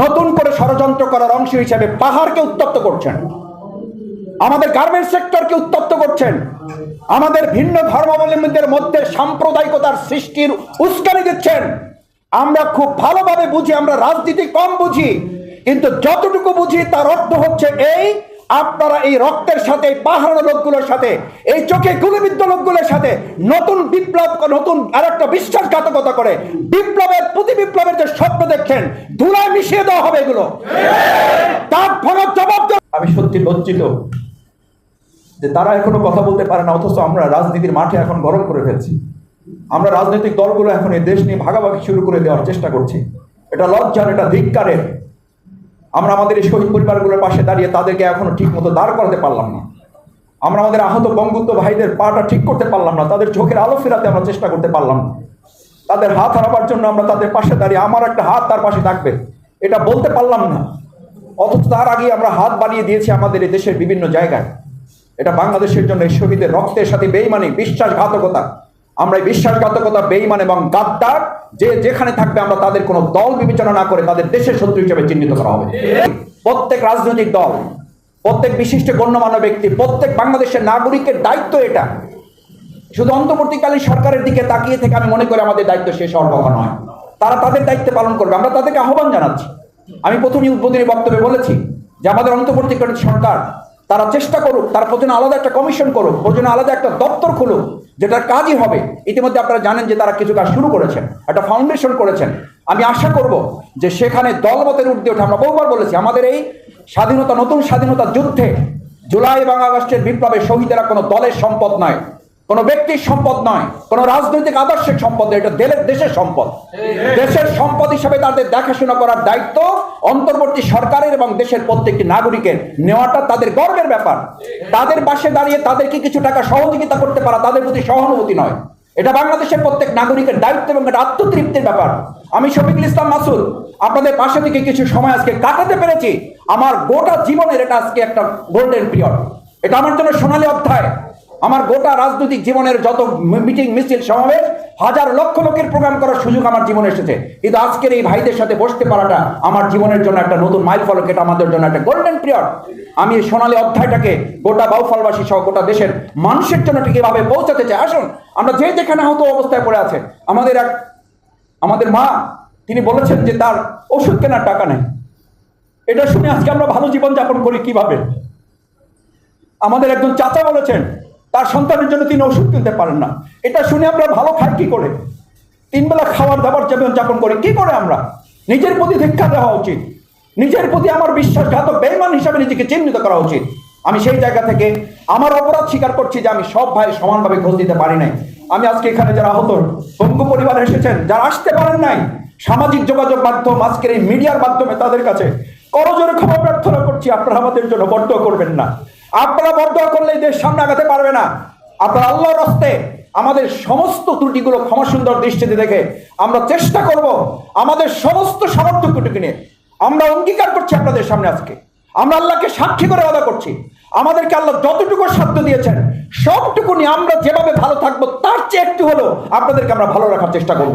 নতুন করে ষড়যন্ত্র করার অংশ হিসেবে পাহাড়কে উত্তপ্ত করছেন, আমাদের গার্মেন্টস সেক্টরকে উত্তপ্ত করছেন, আমাদের ভিন্ন ধর্মাবলম্বীদের মধ্যে সাম্প্রদায়িকতার সৃষ্টির উস্কানি দিচ্ছেন। আমরা খুব ভালোভাবে বুঝি, আমরা রাজনীতি কম বুঝি, কিন্তু যতটুকু বুঝি তার অর্থ হচ্ছে এই, আপনারা এই রক্তের সাথে, পাহাড়ের লোকগুলোর সাথে, এই চোখে গুলিবিদ্ধ লোকগুলোর সাথে নতুন বিপ্লব, নতুন আর একটা বিশ্বাসঘাতকতা করে বিপ্লবের, প্রতি বিপ্লবের যে স্বপ্ন দেখছেন, ধুলায় মিশিয়ে দেওয়া হবে এগুলো। তার ফলত জবাব। আমি সত্যি লজ্জিত যে তারা এখনো কথা বলতে পারে না, অথচ আমরা রাজনীতির মাঠে এখন গরম করে ফেলছি। আমরা রাজনৈতিক দলগুলো এখন এই দেশ নিয়ে ভাগাভাগি শুরু করে দেওয়ার চেষ্টা করছি। এটা লজ্জার, এটা ধিক্কারের। আমরা আমাদের এই শহীদ পরিবারগুলোর পাশে দাঁড়িয়ে তাদেরকে এখনো ঠিক মতো দাঁড় করাতে পারলাম না। আমরা আমাদের আহত বঙ্গবন্ধু ভাইদের পাটা ঠিক করতে পারলাম না, তাদের চোখের আলো ফেরাতে আমরা চেষ্টা করতে পারলাম না। তাদের হাত হারাবার জন্য আমরা তাদের পাশে দাঁড়িয়ে আমার একটা হাত তার পাশে থাকবে এটা বলতে পারলাম না, অথচ তার আগে আমরা হাত বাড়িয়ে দিয়েছি আমাদের এই দেশের বিভিন্ন জায়গায়। এটা বাংলাদেশের জন্য এই শহীদের রক্তের সাথে বেইমানি, বিশ্বাসঘাতকতা। আমরা এই বিশ্বাসঘাতকতা, বেইমান এবং গাদ্দার যে যেখানে থাকবে আমরা তাদের কোনো দল বিবেচনা না করে তাদের দেশের শত্রু হিসেবে চিহ্নিত করা হবে। প্রত্যেক রাজনৈতিক দল, প্রত্যেক বিশিষ্ট গণ্যমান্য ব্যক্তি, প্রত্যেক বাংলাদেশের নাগরিকের দায়িত্ব এটা। শুধু অন্তর্বর্তীকালীন সরকারের দিকে তাকিয়ে থেকে আমি মনে করি আমাদের দায়িত্ব শেষ হওয়ার কথা নয়। তারা তাদের দায়িত্ব পালন করবে, আমরা তাদেরকে আহ্বান জানাচ্ছি। আমি প্রথমে উদ্বোধনী বক্তব্যে বলেছি যে আমাদের অন্তর্বর্তীকালীন সরকার তারা চেষ্টা করুক, তার প্রয়োজনে আলাদা একটা কমিশন করুক, প্রয়োজনে আলাদা একটা দপ্তর খুলুক, যেটার কাজই হবে। ইতিমধ্যে আপনারা জানেন যে তারা কিছু কাজ শুরু করেছেন, একটা ফাউন্ডেশন করেছেন। আমি আশা করব যে সেখানে দলমতের ঊর্ধ্বে ওঠে। আমরা বহুবার বলেছি আমাদের এই স্বাধীনতা, নতুন স্বাধীনতা যুদ্ধে জুলাই এবং আগস্টের বিপ্লবে শহীদেরা কোনো দলের সম্পদ নয়, কোনো ব্যক্তির সম্পদ নয়, কোনো রাজনৈতিক আদর্শের সম্পদ নয়, এটা দেশের সম্পদ। দেশের সম্পদ হিসাবে তাদের দেখাশোনা করার দায়িত্ব অন্তর্বর্তী সরকারের এবং দেশের প্রত্যেকটি নাগরিকের নেওয়াটা তাদের গর্বের ব্যাপার। তাদের পাশে দাঁড়িয়ে তাদেরকে কিছু টাকা সহযোগিতা করতে পারা তাদের প্রতি সহানুভূতি নয়, এটা বাংলাদেশের প্রত্যেক নাগরিকের দায়িত্ব এবং এটা আত্মতৃপ্তির ব্যাপার। আমি শফিকুল ইসলাম মাসুদ আপনাদের পাশে থেকে কিছু সময় আজকে কাটাতে পেরেছি, আমার গোটা জীবনের এটা আজকে একটা গোল্ডেন পিরিয়ড। এটা আমার জন্য সোনালী অধ্যায়। আমার গোটা রাজনৈতিক জীবনের যত মিটিং, মিছিল, সমাবেশ, হাজার লক্ষ লোকের প্রোগ্রাম করার সুযোগ আমার জীবনে এসেছে, কিন্তু আজকের এই ভাইদের সাথে বসতে পারাটা আমার জীবনের জন্য একটা নতুন মাইল ফলক। এটা আমাদের জন্য একটা গোল্ডেন পিরিয়ড। আমি এই সোনালী অধ্যায়টাকে গোটা বাউফলবাসী সহ গোটা দেশের মানুষের জন্য ঠিক এভাবে পৌঁছাতে চাই। আসুন, আমরা যে যেখানে আহত অবস্থায় পড়ে আছে, আমাদের মা তিনি বলেছেন যে তার ওষুধ কেনার টাকা নেই। এটা শুনে আজকে আমরা ভালো জীবন যাপন করি কিভাবে? আমাদের একজন চাচা বলেছেন তার সন্তানের জন্য তিনি ওষুধ কিনতে পারেন না। এটা শুনে আমরা ভালো খাই কি করে? তিন বেলা খাওয়ার দাবার যাপন করি কি করে? আমরা নিজের প্রতি ধিক্কার দেওয়া উচিত, নিজের প্রতি আমার বিশ্বাসঘাতক বেঈমান হিসাবে নিজেকে চিহ্নিত করা উচিত। আমি সেই জায়গা থেকে আমার অপরাধ স্বীকার করছি যে আমি সব ভাই সমানভাবে খোঁজ দিতে পারি নাই। আমি আজকে এখানে যারা আহত বঙ্গু পরিবারে এসেছেন, যারা আসতে পারেন নাই, সামাজিক যোগাযোগ মাধ্যম, আজকের এই মিডিয়ার মাধ্যমে তাদের কাছে করজোরে ক্ষমা প্রার্থনা করছি। আপনারা আমাদের জন্য বরদোয়া করবেন না। আপনারা বরদোয়া করলে দেশ সামনে আগাতে পারবে না। আপনারা আল্লাহর রাস্তে আমাদের সমস্ত ত্রুটিগুলো ক্ষমা সুন্দর দৃষ্টিতে দেখে আমরা চেষ্টা করব আমাদের সমস্ত সামর্থ্যটুকু নিয়ে। আমরা অঙ্গীকার করছি আপনাদের সামনে আজকে, আমরা আল্লাহকে সাক্ষী করে ওয়াদা করছি, আমাদেরকে আল্লাহ যতটুকু সাধ্য দিয়েছেন সবটুকু নিয়ে আমরা যেভাবে ভালো থাকবো তার চেয়ে একটু হলেও আপনাদেরকে আমরা ভালো রাখার চেষ্টা করব।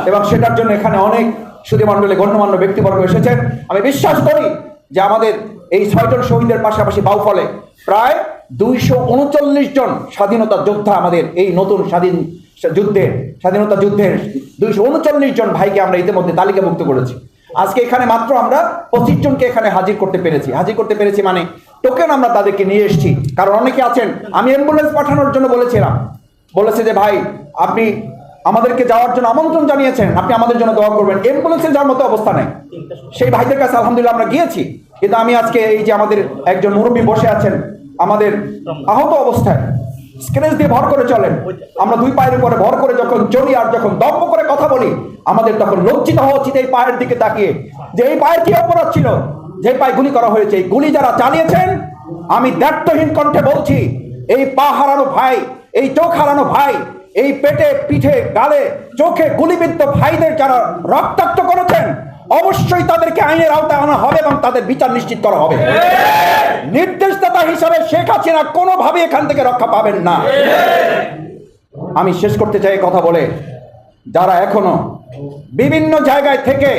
এবং সেটার জন্য এখানে অনেক সুধীমণ্ডলী, গণ্যমান্য ব্যক্তিবর্গ এসেছেন। আমি বিশ্বাস করি যে আমাদের এই 6 জন শহীদের পাশাপাশি বাউফলে প্রায় 239 জন স্বাধীনতা যোদ্ধা, আমাদের এই নতুন স্বাধীনতা যুদ্ধের 239 জন ভাইকে আমরা ইতিমধ্যে তালিকাভুক্ত করেছি। আজকে এখানে মাত্র আমরা 25 জনকে এখানে হাজির করতে পেরেছি মানে টোকেন আমরা তাদেরকে নিয়ে এসেছি। কারণ অনেকে আছেন, আমি অ্যাম্বুলেন্স পাঠানোর জন্য বলেছে যে ভাই আপনি আমাদেরকে যাওয়ার জন্য আমন্ত্রণ জানিয়েছেন, আপনি আমাদের জন্য দোয়া করবেন, অ্যাম্বুলেন্সে যাওয়ার মতো অবস্থা নেই। সেই ভাইদের কাছে আলহামদুলিল্লাহ আমরা গিয়েছি, কিন্তু আমি আজকে এই যে আমাদের একজন মুরব্বী বসে আছেন আমাদের আহত অবস্থায়, স্ক্রেচ দিয়ে ভর করে চলেন, আমরা 2 পায়ের উপরে ভর করে যখন চলি আর যখন দম্ভ করে কথা বলি, আমাদের তখন লজ্জিত হওয়া উচিত এই পায়ের দিকে তাকিয়ে যে এই পায়ের কি অপরাধ ছিল, যে পায়ে গুলি করা হয়েছে। এই গুলি যারা চালিয়েছেন, আমি দায়িত্বহীন কণ্ঠে বলছি, এই পা হারানো ভাই, এই চোখ হারানো ভাই, এই পেটে, পিঠে, গালে, চোখে গুলিবিদ্ধ ভাইদের যারা রক্তাক্ত করেছেন, অবশ্যই তাদেরকে আইনের আওতায় আনা হবে এবং তাদের বিচার নিশ্চিত করা হবে। নির্দেশদাতা হিসাবে শেখ হাসিনা কোনোভাবে এখান থেকে রক্ষা পাবেন না। আমি শেষ করতে চাই কথা বলে, যারা এখনো বিভিন্ন জায়গায় থেকে